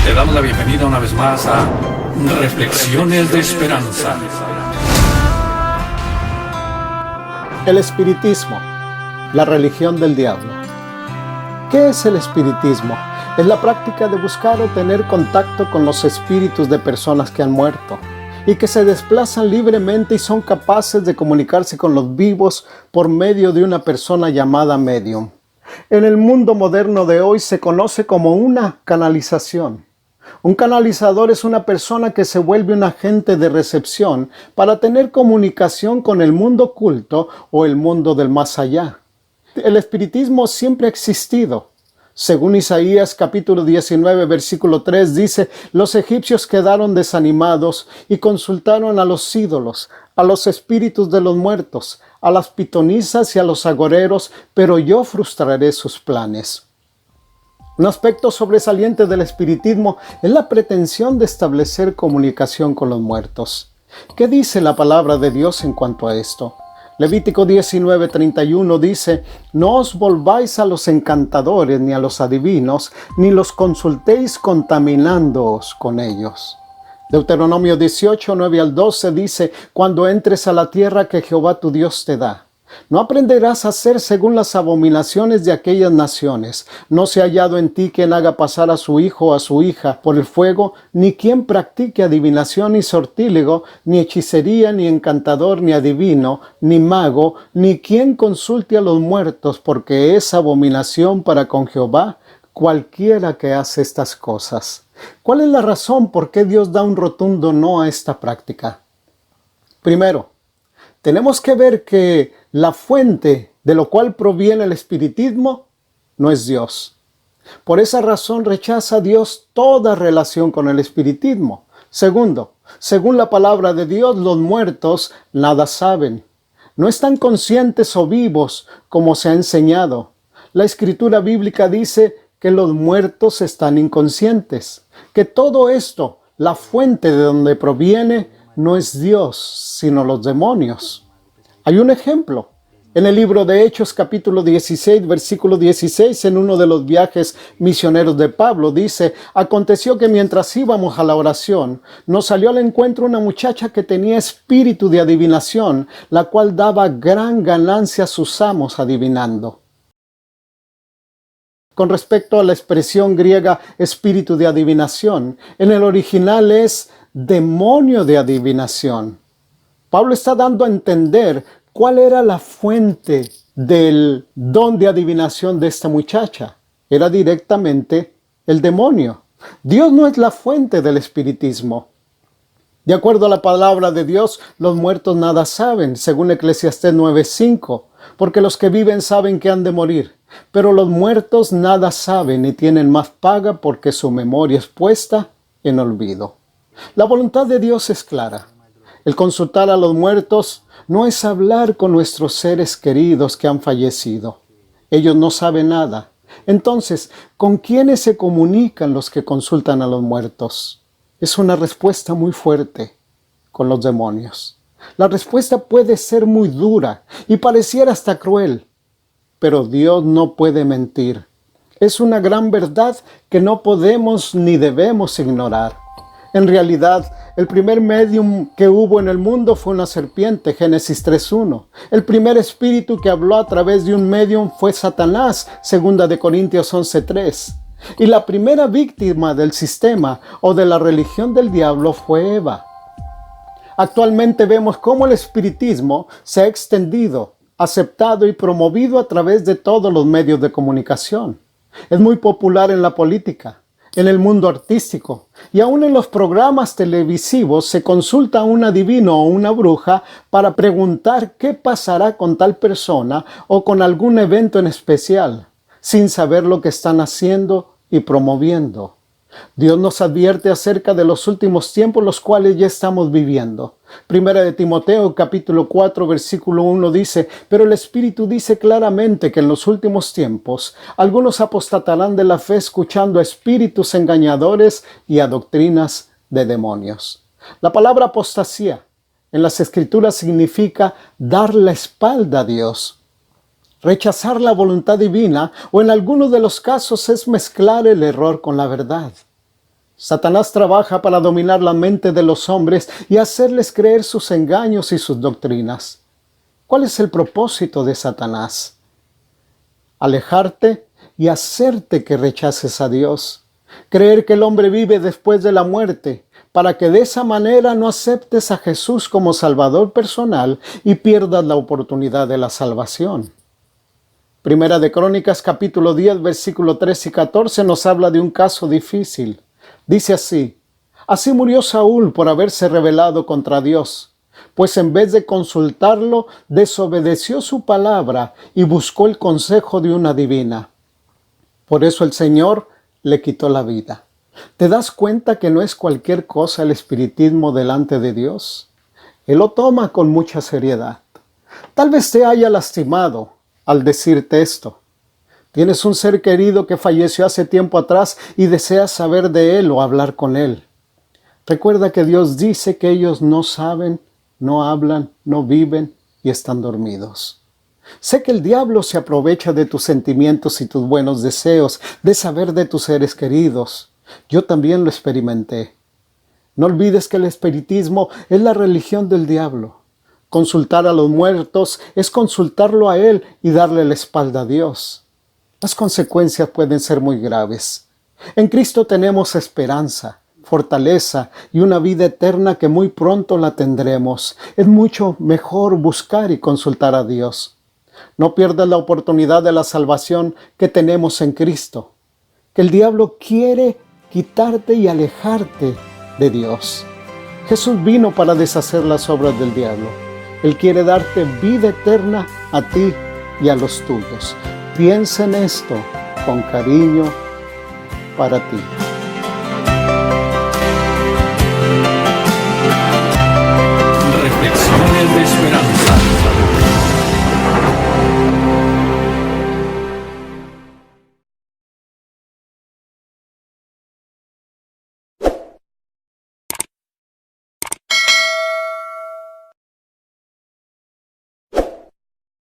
Te damos la bienvenida una vez más a Reflexiones de Esperanza. El espiritismo, la religión del diablo. ¿Qué es el espiritismo? Es la práctica de buscar o tener contacto con los espíritus de personas que han muerto y que se desplazan libremente y son capaces de comunicarse con los vivos por medio de una persona llamada medium. En el mundo moderno de hoy se conoce como una canalización. Un canalizador es una persona que se vuelve un agente de recepción para tener comunicación con el mundo oculto o el mundo del más allá. El espiritismo siempre ha existido. Según Isaías capítulo 19 versículo 3 dice: los egipcios quedaron desanimados y consultaron a los ídolos, a los espíritus de los muertos, a las pitonisas y a los agoreros, pero yo frustraré sus planes. Un aspecto sobresaliente del espiritismo es la pretensión de establecer comunicación con los muertos. ¿Qué dice la palabra de Dios en cuanto a esto? Levítico 19:31 dice: no os volváis a los encantadores ni a los adivinos, ni los consultéis contaminándoos con ellos. Deuteronomio 18:9 al 12 dice: cuando entres a la tierra que Jehová tu Dios te da, no aprenderás a hacer según las abominaciones de aquellas naciones. No se ha hallado en ti quien haga pasar a su hijo o a su hija por el fuego, ni quien practique adivinación ni sortílego, ni hechicería, ni encantador, ni adivino, ni mago, ni quien consulte a los muertos, porque es abominación para con Jehová cualquiera que hace estas cosas. ¿Cuál es la razón por qué Dios da un rotundo no a esta práctica? Primero, tenemos que ver que la fuente de lo cual proviene el espiritismo no es Dios. Por esa razón rechaza Dios toda relación con el espiritismo. Segundo, según la palabra de Dios, los muertos nada saben. No están conscientes o vivos como se ha enseñado. La escritura bíblica dice que los muertos están inconscientes. Que todo esto, la fuente de donde proviene, no es Dios, sino los demonios. Hay un ejemplo. En el libro de Hechos, capítulo 16, versículo 16, en uno de los viajes misioneros de Pablo, dice: aconteció que mientras íbamos a la oración, nos salió al encuentro una muchacha que tenía espíritu de adivinación, la cual daba gran ganancia a sus amos adivinando. Con respecto a la expresión griega espíritu de adivinación, en el original es demonio de adivinación. Pablo está dando a entender cuál era la fuente del don de adivinación de esta muchacha. Era directamente el demonio. Dios no es la fuente del espiritismo. De acuerdo a la palabra de Dios, los muertos nada saben, según Eclesiastés 9:5, porque los que viven saben que han de morir, pero los muertos nada saben y tienen más paga porque su memoria es puesta en olvido. La voluntad de Dios es clara. El consultar a los muertos no es hablar con nuestros seres queridos que han fallecido. Ellos no saben nada. Entonces, ¿con quiénes se comunican los que consultan a los muertos? Es una respuesta muy fuerte: con los demonios. La respuesta puede ser muy dura y pareciera hasta cruel, pero Dios no puede mentir. Es una gran verdad que no podemos ni debemos ignorar. En realidad, el primer medium que hubo en el mundo fue una serpiente, Génesis 3:1. El primer espíritu que habló a través de un medium fue Satanás, 2 Corintios 11:3. Y la primera víctima del sistema o de la religión del diablo fue Eva. Actualmente vemos cómo el espiritismo se ha extendido, aceptado y promovido a través de todos los medios de comunicación. Es muy popular en la política, en el mundo artístico y aún en los programas televisivos. Se consulta a un adivino o una bruja para preguntar qué pasará con tal persona o con algún evento en especial, sin saber lo que están haciendo y promoviendo. Dios nos advierte acerca de los últimos tiempos, los cuales ya estamos viviendo. Primera de Timoteo, capítulo 4, versículo 1 dice: pero el Espíritu dice claramente que en los últimos tiempos algunos apostatarán de la fe, escuchando a espíritus engañadores y a doctrinas de demonios. La palabra apostasía en las Escrituras significa dar la espalda a Dios. Rechazar la voluntad divina, o en algunos de los casos es mezclar el error con la verdad. Satanás trabaja para dominar la mente de los hombres y hacerles creer sus engaños y sus doctrinas. ¿Cuál es el propósito de Satanás? Alejarte y hacerte que rechaces a Dios. Creer que el hombre vive después de la muerte, para que de esa manera no aceptes a Jesús como Salvador personal y pierdas la oportunidad de la salvación. Primera de Crónicas, capítulo 10, versículo 13 y 14 nos habla de un caso difícil. Dice así: así murió Saúl por haberse rebelado contra Dios, pues en vez de consultarlo, desobedeció su palabra y buscó el consejo de una adivina. Por eso el Señor le quitó la vida. ¿Te das cuenta que no es cualquier cosa el espiritismo delante de Dios? Él lo toma con mucha seriedad. Tal vez te haya lastimado al decirte esto. Tienes un ser querido que falleció hace tiempo atrás y deseas saber de él o hablar con él. Recuerda que Dios dice que ellos no saben, no hablan, no viven y están dormidos. Sé que el diablo se aprovecha de tus sentimientos y tus buenos deseos, de saber de tus seres queridos. Yo también lo experimenté. No olvides que el espiritismo es la religión del diablo. Consultar a los muertos es consultarlo a él y darle la espalda a Dios. Las consecuencias pueden ser muy graves. En Cristo tenemos esperanza, fortaleza y una vida eterna que muy pronto la tendremos. Es mucho mejor buscar y consultar a Dios. No pierdas la oportunidad de la salvación que tenemos en Cristo. Que el diablo quiere quitarte y alejarte de Dios. Jesús vino para deshacer las obras del diablo. Él quiere darte vida eterna a ti y a los tuyos. Piensa en esto con cariño para ti.